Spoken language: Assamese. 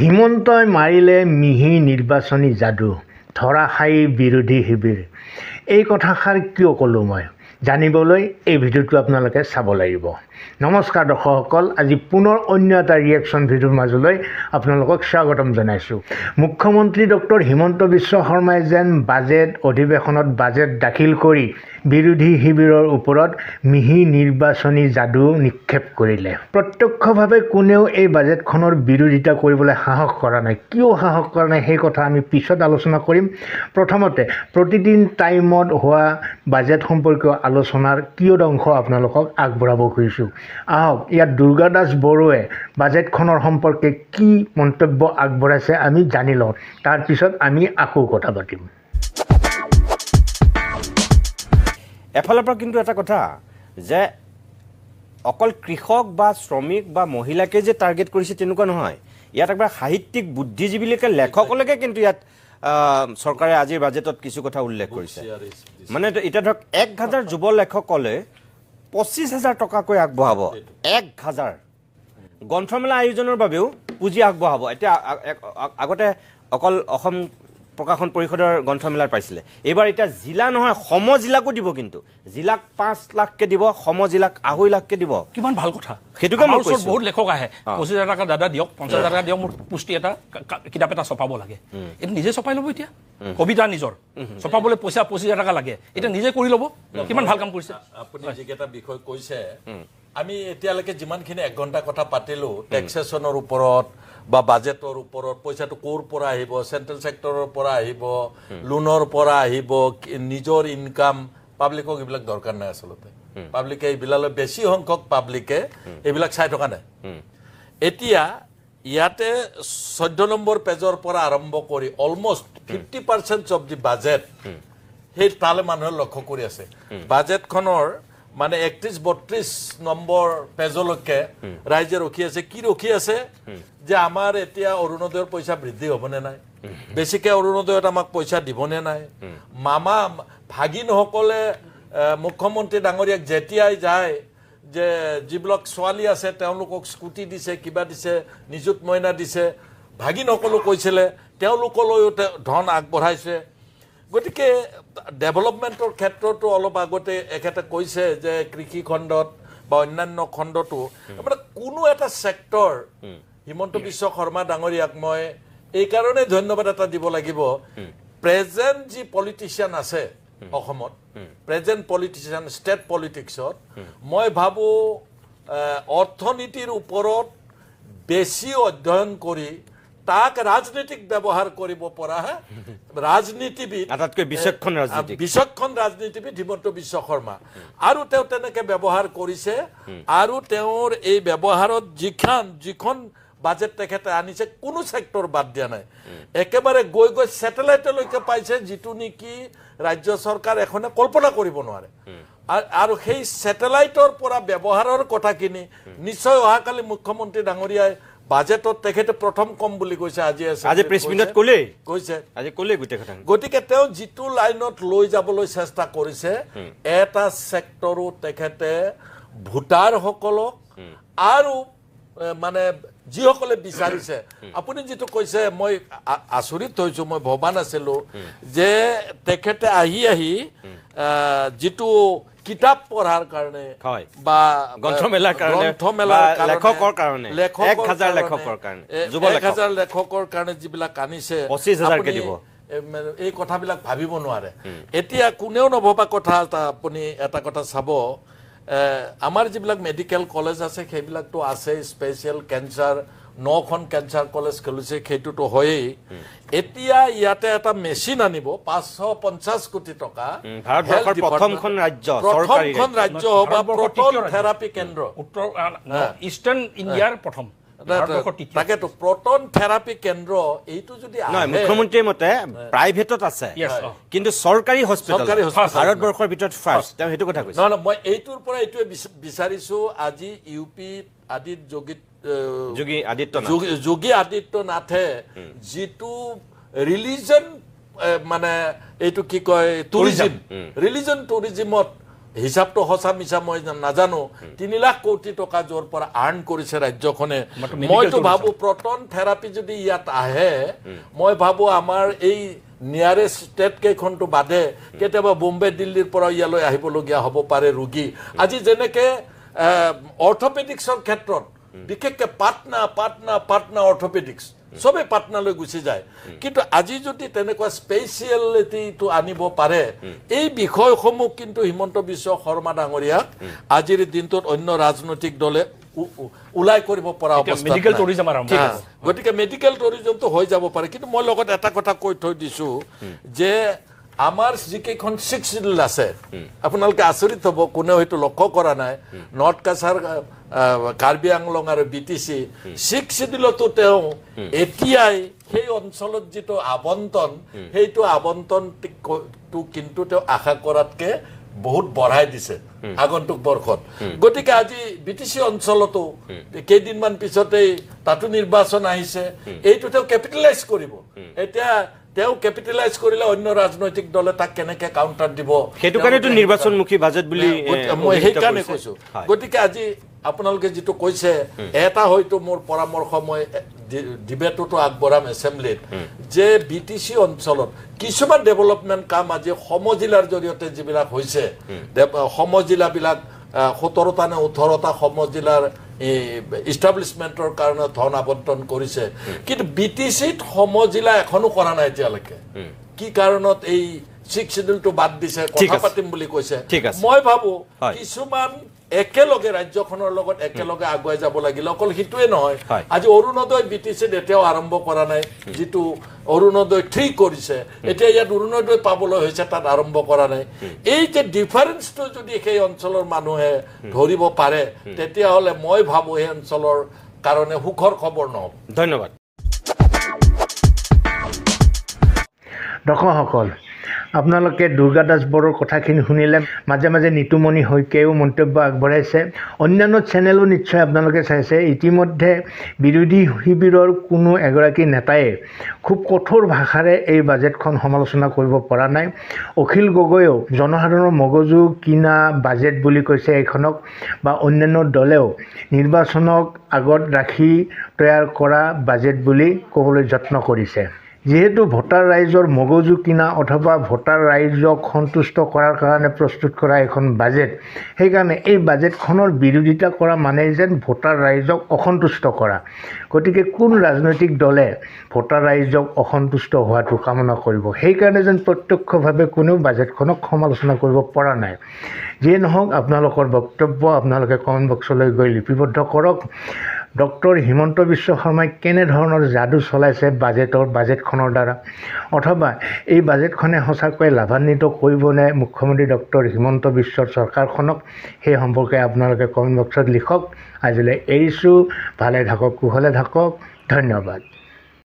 হিমন্তই মাৰিলে মিহি নিৰ্বাচনী যাদু ধৰাশায়ী বিৰোধী শিবিৰ। এই কথাষাৰ কিয় ক'লোঁ মই জানিবলৈ এই ভিডিঅ'টো আপোনালোকে চাব লাগিব। নমস্কাৰ দৰ্শকসকল, আজি পুনৰ অন্য এটা ৰিয়েকশ্যন ভিডিঅ'ৰ মাজলৈ আপোনালোকক স্বাগতম জনাইছোঁ। মুখ্যমন্ত্ৰী ডক্টৰ হিমন্ত বিশ্ব শৰ্মাই যেন বাজেট অধিৱেশনত বাজেট দাখিল কৰি বিৰোধী শিবিৰৰ ওপৰত মিহি নিৰ্বাচনী যাদু নিক্ষেপ কৰিলে। প্ৰত্যক্ষভাৱে কোনেও এই বাজেটখনৰ বিৰোধিতা কৰিবলৈ সাহস কৰা নাই। কিয় সাহস কৰা নাই সেই কথা আমি পিছত আলোচনা কৰিম। প্ৰথমতে প্ৰতিদিন টাইমত হোৱা বাজেট সম্পৰ্কীয় আলোচনাৰ কিয় অংশ আপোনালোকক আগবঢ়াব খুজিছোঁ। আহক, ইয়াত দুৰ্গা দাস বড়োৱে বাজেটখনৰ সম্পৰ্কে কি মন্তব্য আগবঢ়াইছে আমি জানি লওঁ, তাৰপিছত আমি আকৌ কথা পাতিম। এফালৰ পৰা কিন্তু এটা কথা যে অকল কৃষক বা শ্ৰমিক বা মহিলাকে যে টাৰ্গেট কৰিছে তেনেকুৱা নহয়। ইয়াত একবাৰ সাহিত্যিক বুদ্ধিজীৱীলৈকে লেখকলৈকে কিন্তু ইয়াত চৰকাৰে আজিৰ বাজেটত কিছু কথা উল্লেখ কৰিছে। মানে এতিয়া ধৰক 1000 যুৱ লেখকলে 25,000 টকাকৈ আগবঢ়াব। 1000 গ্ৰন্থমেলা আয়োজনৰ বাবেও পুঁজি আগবঢ়াব। এতিয়া আগতে অকল অসম প্ৰকাশন পৰিষদৰ গ্ৰন্থমেলাৰ পাইছিলে, এইবাৰ এতিয়া জিলা নহয় সম জিলাকো দিব। কিন্তু জিলাক 5 লাখকে দিব, সম জিলাক 2.5 লাখকে দিব। কিমান ভাল কথা। সেইটোকে মই কৈছোঁ। বহুত লেখক আহে 25,000 টকা দাদা দিয়ক, 50,000 টকা দিয়ক, মোৰ পুষ্টি এটা কিতাপ এটা ছপাব লাগে। এইটো নিজে ছপাই ল'ব। এতিয়া কবিতা নিজৰ ছপাবলৈ পইচা 25,000 টকা লাগে, এতিয়া নিজে কৰি ল'ব। কিমান ভাল কাম কৰিছে। আপুনি যিকেইটা বিষয় কৈছে, আমি এতিয়ালৈকে যিমানখিনি 1 ঘণ্টা কথা পাতিলোঁ টেক্সেশ্যনৰ ওপৰত বা বাজেটৰ ওপৰত, পইচাটো ক'ৰ পৰা আহিব, চেণ্ট্ৰেল ছেক্টৰৰ পৰা আহিব, লোনৰ পৰা আহিব, নিজৰ ইনকাম, পাব্লিকক এইবিলাক দৰকাৰ নাই। আচলতে পাব্লিকে এইবিলাকলৈ বেছি সংখ্যক পাব্লিকে এইবিলাক চাই থকা নাই। এতিয়া ইয়াতে 14 নম্বৰ পেজৰ পৰা আৰম্ভ কৰি অলমষ্ট 50% অফ দি বাজেট সেই তালে মানুহে লক্ষ্য কৰি আছে। বাজেটখনৰ মানে 31-32 নম্বৰ পেজলৈকে ৰাইজে ৰখি আছে। কি ৰখি আছে? যে আমাৰ এতিয়া অৰুণোদয়ৰ পইচা বৃদ্ধি হ'বনে নাই, বেছিকৈ অৰুণোদয়ত আমাক পইচা দিবনে নাই, মামা ভাগিনসকলে মুখ্যমন্ত্ৰী ডাঙৰীয়াক যেতিয়াই যায় যে যিবিলাক ছোৱালী আছে তেওঁলোকক স্কুটি দিছে, কিবা দিছে, নিযুত মইনা দিছে, ভাগিনসকলো কৈছিলে তেওঁলোকলৈও ধন আগবঢ়াইছে। গতিকে ডেভেলপমেণ্টৰ ক্ষেত্ৰতো অলপ আগতে এখেতে কৈছে যে কৃষি খণ্ডত বা অন্যান্য খণ্ডতো মানে কোনো এটা ছেক্টৰ হিমন্ত বিশ্ব শৰ্মা ডাঙৰীয়াক মই এইকাৰণে ধন্যবাদ এটা দিব লাগিব। প্ৰেজেণ্ট যি পলিটিচিয়ান আছে অসমত, প্ৰেজেণ্ট পলিটিচিয়ান ষ্টেট পলিটিক্সত, মই ভাবোঁ অৰ্থনীতিৰ ওপৰত বেছি অধ্যয়ন কৰি তাক ৰাজনীতিক ব্যৱহাৰ কৰিব পৰা ৰাজনীতিবিদ, আটাইতকৈ বিচক্ষণ ৰাজনীতিবিদ হিমন্ত বিশ্ব শৰ্মা। আৰু তেওঁ তেনেকৈ ব্যৱহাৰ কৰিছে। আৰু তেওঁৰ এই ব্যৱহাৰত যিখন বাজেট তেখেতে আনিছে কোনো ছেক্টৰ বাদ দিয়া নাই। একেবাৰে গৈ ছেটেলাইটলৈকে পাইছে, যিটো নেকি ৰাজ্য চৰকাৰ এখনে কল্পনা কৰিব নোৱাৰে। আৰু সেই ছেটেলাইটৰ পৰা ব্যৱহাৰৰ কথাখিনি নিশ্চয় অহাকালি মুখ্যমন্ত্ৰী ডাঙৰীয়াই বাজেটত তেখেতে প্ৰথম কম বুলি কৈছে। আজি প্ৰেছ মিটত কৈছে। গতিকে তেওঁ যিটো লাইনত লৈ যাবলৈ চেষ্টা কৰিছে, এটা ছেক্টৰো তেখেতে ভোটাৰসকলক আৰু মানে যিসকলে বিচাৰিছে, আপুনি যিটো কৈছে মই আচৰিত হৈছোঁ, মই ভবা নাছিলোঁ যে তেখেতে আহি যিটো কিতাপ পঢ়াৰ কাৰণে বা গ্ৰন্থমেলাৰ লেখকৰ কাৰণে 1000 লেখকৰ কাৰণে যিবিলাক আনিছে, 25,000কে দিব। এই কথাবিলাক ভাবিব নোৱাৰে। এতিয়া কোনেও নভবা কথা আপুনি এটা কথা চাব, আমাৰ যিবিলাক মেডিকেল কলেজ আছে সেইবিলাকতো আছে। স্পেচিয়েল কেঞ্চাৰ 9খন কেঞ্চাৰ কলেজ খুলিছে, সেইটোতো হয়েই। এতিয়া ইয়াতে এটা মেচিন আনিব 550 কোটি টকা। প্ৰথমখন ৰাজ্য হ'ব প্ৰটন থেৰাপি কেন্দ্ৰ, ইষ্টাৰ্ণ ইণ্ডিয়াৰ প্ৰথম। তাকেতো প্ৰটন থেৰাপি কেন্দ্ৰ। এইটো যদি মুখ্যমন্ত্ৰীৰ মতে প্ৰাইভেটত আছে, কিন্তু চৰকাৰী হস্পিটেল ভাৰতবৰ্ষৰ ভিতৰত ফাৰ্ষ্ট, তেওঁ সেইটো কথা কৈছে। নহয়, মই এইটোৰ পৰা এইটোৱে বিচাৰিছোঁ, আজি UP আদিত যোগী আদিত্যনাথে যিটো ৰিলিজন মানে এইটো কি কয় টুৰিজিম, ৰিলিজন টুৰিজিমত হিচাপটো সঁচা মিছা মই নাজানো 3 লাখ কোটি টকা য'ৰ পৰা আৰ্ণ কৰিছে ৰাজ্যখনে মাত্ৰ medical মইতো tourism। ভাবো প্ৰটন থেৰাপি যদি ইয়াত আহে মই ভাবো আমাৰ এই নিয়াৰেষ্ট ষ্টেট কেইখনটো বাদে কেতিয়াবা বোম্বে দিল্লীৰ পৰা ইয়ালৈ আহিবলগীয়া হ'ব পাৰে ৰোগী আজি যেনেকে অৰ্থপেডিক্সৰ ক্ষেত্ৰত বিশেষকৈ পাটনা অৰ্থপেডিক্স সবে পাটনালৈ গুচি যায় কিন্তু আজি যদি তেনেকুৱা স্পেচিয়েলিটিটো আনিব পাৰে এই বিষয়সমূহ কিন্তু হিমন্ত বিশ্ব শৰ্মা ডাঙৰীয়াক আজিৰ দিনটোত অন্য ৰাজনৈতিক দলে উলাই কৰিব পৰা অৱস্থা মেডিকেল টুৰিজম আৰম্ভ হ'ব। গতিকে মেডিকেল টুৰিজমটো হৈ যাব পাৰে কিন্তু মই লগত এটা কথা কৈ থৈ দিছো যে আমাৰ যিকেইখন 6 শিডিউল আছে আপোনালোকে আচৰিত হ'ব কোনেও হয়তো লক্ষ্য কৰা নাই নৰ্থ কাছাৰ কাৰ্বি আংলং আৰু বিটিচি 6 শিডিউলতো তেওঁ এতিয়াই সেই অঞ্চলত যিটো আবণ্টন সেইটো আবণ্টনটো কিন্তু তেওঁ আশা কৰাতকে বহুত বঢ়াই দিছে আগন্তুক বৰ্ষত গতিকে আজি বিটিচি অঞ্চলতো কেইদিনমান পিছতেই তাতো নিৰ্বাচন আহিছে এইটো তেওঁ কেপিটেলাইজ কৰিব এতিয়া তেওঁ কেপিটেলাইজ কৰিলে অন্য ৰাজনৈতিক দলে তাক কেনেকৈ কাউণ্টাৰ দিব সেইটো কাৰণেতো নিৰ্বাচনমুখী বাজেট বুলি মই সেইকাৰণে কৈছো গতিকে আজি আপোনালোকে যিটো কৈছে এটা হয়তো মোৰ পৰামৰ্শ মই ডিবেটতো আগবঢ়াম এছেম্বলিত যে বিটিচি অঞ্চলত কিছুমান ডেভেলপমেণ্ট কাম আজি সমজিলাৰ জৰিয়তে যিবিলাক হৈছে সমজিলাবিলাক 17টা নে 18টা সমজিলাৰ ইষ্টাব্লিছমেণ্টৰ কাৰণে ধন আবণ্টন কৰিছে কিন্তু বিটিচিত সমজিলা এখনো কৰা নাই এতিয়ালৈকে কি কাৰণত এই 6 শিডিউলটো বাদ দিছে কথা পাতিম বুলি কৈছে মই ভাবো কিছুমান একেলগে ৰাজ্যখনৰ লগত একেলগে আগুৱাই যাব লাগিল অকল হিটোৱে নহয় আজি অৰুণোদয় বিটিচিত এতিয়াও আৰম্ভ কৰা নাই যিটো অৰুণোদয় 3 কৰিছে এতিয়া ইয়াত অৰুণোদয় পাবলৈ হৈছে তাত আৰম্ভ কৰা নাই এই যে ডিফাৰেন্সটো যদি সেই অঞ্চলৰ মানুহে ধৰিব পাৰে তেতিয়াহ'লে মই ভাবো এই অঞ্চলৰ কাৰণে সুখৰ খবৰ নহ'ব ধন্যবাদ দৰ্শকসকল আপোনালোকে দুৰ্গা দাস বড়োৰ কথাখিনি শুনিলে মাজে মাজে নিতুমণি শইকীয়াও মন্তব্য আগবঢ়াইছে অন্যান্য চেনেলো নিশ্চয় আপোনালোকে চাইছে ইতিমধ্যে বিৰোধী শিবিৰৰ কোনো এগৰাকী নেতাই খুব কঠোৰ ভাষাৰে এই বাজেটখন সমালোচনা কৰিব পৰা নাই অখিল গগৈয়েও জনসাধাৰণৰ মগজু কিনা বাজেট বুলি কৈছে এইখনক বা অন্যান্য দলেও নিৰ্বাচনক আগত ৰাখি তৈয়াৰ কৰা বাজেট বুলি ক'বলৈ যত্ন কৰিছে যেহেতু ভোটাৰ ৰাইজৰ মগজু কিনা অথবা ভোটাৰ ৰাইজক সন্তুষ্ট কৰাৰ কাৰণে প্ৰস্তুত কৰা এখন বাজেট সেইকাৰণে এই বাজেটখনৰ বিৰোধিতা কৰা মানে যেন ভোটাৰ ৰাইজক অসন্তুষ্ট কৰা গতিকে কোন ৰাজনৈতিক দলে ভোটাৰ ৰাইজক অসন্তুষ্ট হোৱাটো কামনা কৰিব সেইকাৰণে যেন প্ৰত্যক্ষভাৱে কোনেও বাজেটখনক সমালোচনা কৰিব পৰা নাই যিয়ে নহওক আপোনালোকৰ বক্তব্য আপোনালোকে কমেণ্ট বক্সলৈ গৈ লিপিবদ্ধ কৰক ডক্টৰ হিমন্ত বিশ্ব শৰ্মাই কেনেধৰণৰ যাদু চলাইছে বাজেটখনৰ দ্বাৰা অথবা এই বাজেটখনে সঁচাকৈ লাভান্বিত কৰিবনে মুখ্যমন্ত্ৰী ডক্টৰ হিমন্ত বিশ্বৰ চৰকাৰখনক সেই সম্পৰ্কে আপোনালোকে কমেণ্ট বক্সত লিখক আজিলৈ এৰিছোঁ ভালে থাকক কুশলে থাকক ধন্যবাদ